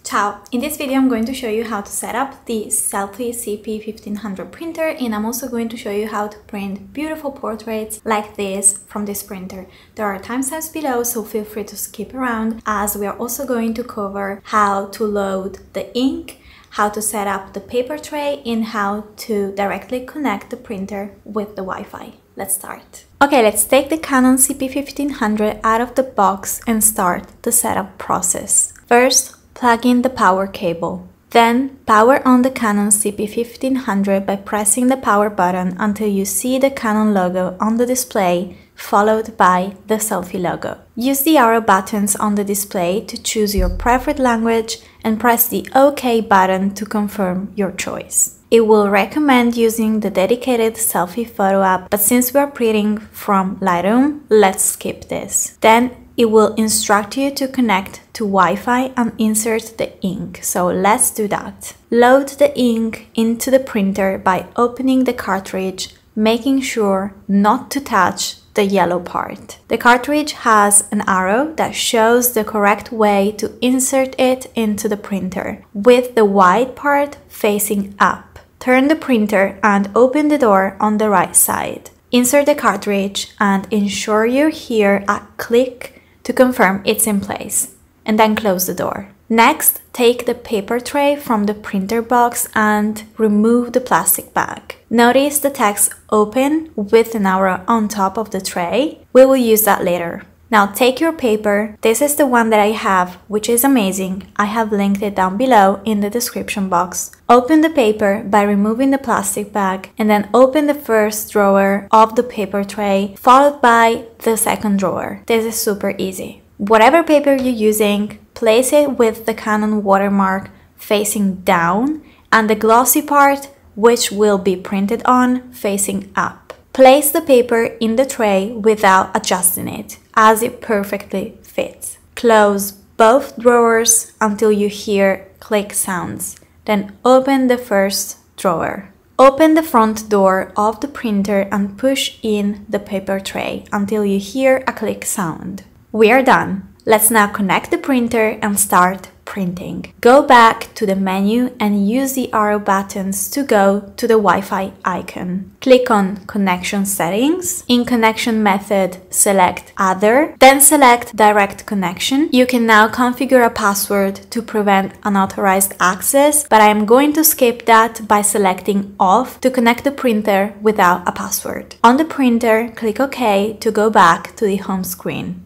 Ciao! In this video I'm going to show you how to set up the SELPHY CP1500 printer, and I'm also going to show you how to print beautiful portraits like this from this printer. There are timestamps below, so feel free to skip around, as we are also going to cover how to load the ink, how to set up the paper tray, and how to directly connect the printer with the Wi-Fi. Let's start. Okay, let's take the Canon CP1500 out of the box and start the setup process. First, plug in the power cable. Then, power on the Canon CP1500 by pressing the power button until you see the Canon logo on the display, followed by the selfie logo. Use the arrow buttons on the display to choose your preferred language and press the OK button to confirm your choice. It will recommend using the dedicated selfie photo app, but since we are printing from Lightroom, let's skip this. Then, it will instruct you to connect to Wi-Fi and insert the ink, so let's do that. Load the ink into the printer by opening the cartridge, making sure not to touch the yellow part. The cartridge has an arrow that shows the correct way to insert it into the printer, with the white part facing up. Turn the printer and open the door on the right side. Insert the cartridge and ensure you hear a click to confirm it's in place, and then close the door. Next, take the paper tray from the printer box and remove the plastic bag. Notice the text open with an arrow on top of the tray. We will use that later. Now take your paper. This is the one that I have, which is amazing. I have linked it down below in the description box. Open the paper by removing the plastic bag, and then open the first drawer of the paper tray, followed by the second drawer. This is super easy. Whatever paper you're using, place it with the Canon watermark facing down and the glossy part, which will be printed on, facing up. Place the paper in the tray without adjusting it, as it perfectly fits. Close both drawers until you hear click sounds. Then open the first drawer. Open the front door of the printer and push in the paper tray until you hear a click sound. We are done. Let's now connect the printer and start printing. Go back to the menu and use the arrow buttons to go to the Wi-Fi icon. Click on Connection Settings. In Connection Method, select Other, then select Direct Connection. You can now configure a password to prevent unauthorized access, but I am going to skip that by selecting Off to connect the printer without a password. On the printer, click OK to go back to the home screen.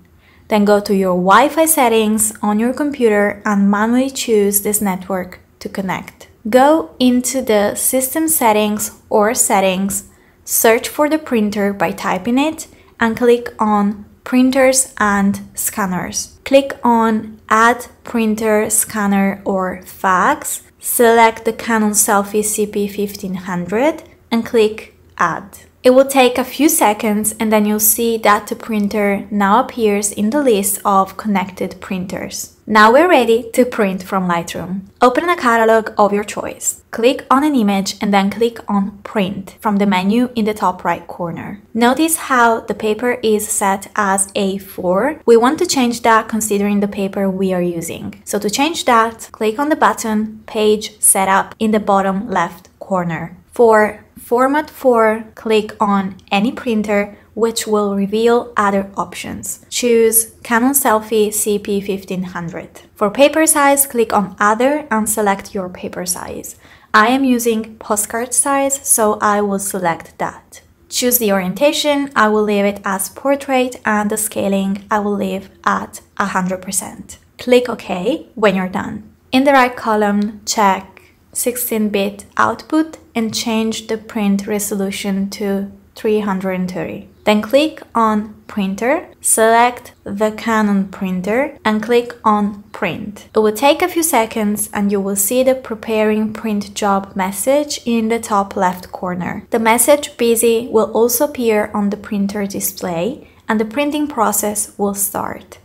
Then go to your Wi-Fi settings on your computer and manually choose this network to connect. Go into the System Settings or Settings, search for the printer by typing it, and click on Printers and Scanners. Click on Add Printer, Scanner or Fax, select the Canon SELPHY CP1500 and click Add. It will take a few seconds and then you'll see that the printer now appears in the list of connected printers. Now we're ready to print from Lightroom. Open a catalog of your choice. Click on an image and then click on Print from the menu in the top right corner. Notice how the paper is set as A4. We want to change that considering the paper we are using. So to change that, click on the button Page Setup in the bottom left corner. For Format 4, click on any printer, which will reveal other options. Choose Canon SELPHY CP1500. For paper size, click on Other and select your paper size. I am using postcard size, so I will select that. Choose the orientation. I will leave it as portrait, and the scaling I will leave at 100%. Click OK when you're done. In the right column, check 16-bit output and change the print resolution to 330. Then click on Printer, select the Canon printer and click on Print. It will take a few seconds and you will see the Preparing Print Job message in the top left corner. The message Busy will also appear on the printer display and the printing process will start.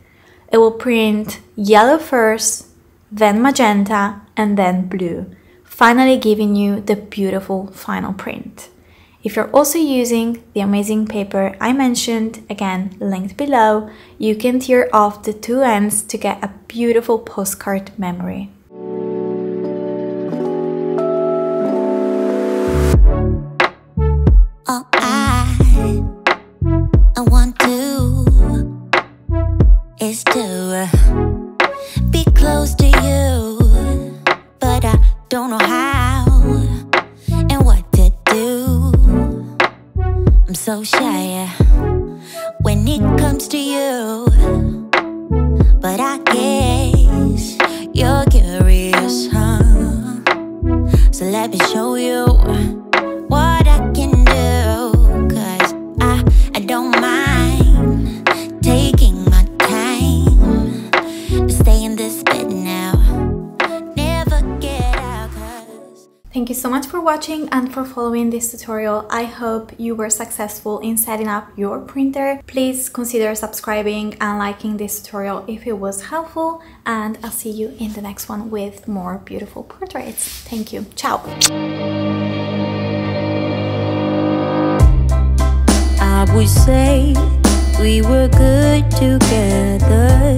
It will print yellow first, then magenta and then blue, finally giving you the beautiful final print. If you're also using the amazing paper I mentioned, again linked below, you can tear off the two ends to get a beautiful postcard memory. shy when it comes to you, but I guess you're curious, huh? So let me show you what I can do, 'cause I don't mind taking my time to stay in this bed now, never get out, 'cause... Thank you so much for watching and for following this tutorial. I hope you were successful in setting up your printer. Please consider subscribing and liking this tutorial if it was helpful, and I'll see you in the next one with more beautiful portraits. Thank you. Ciao! I would say we were good together.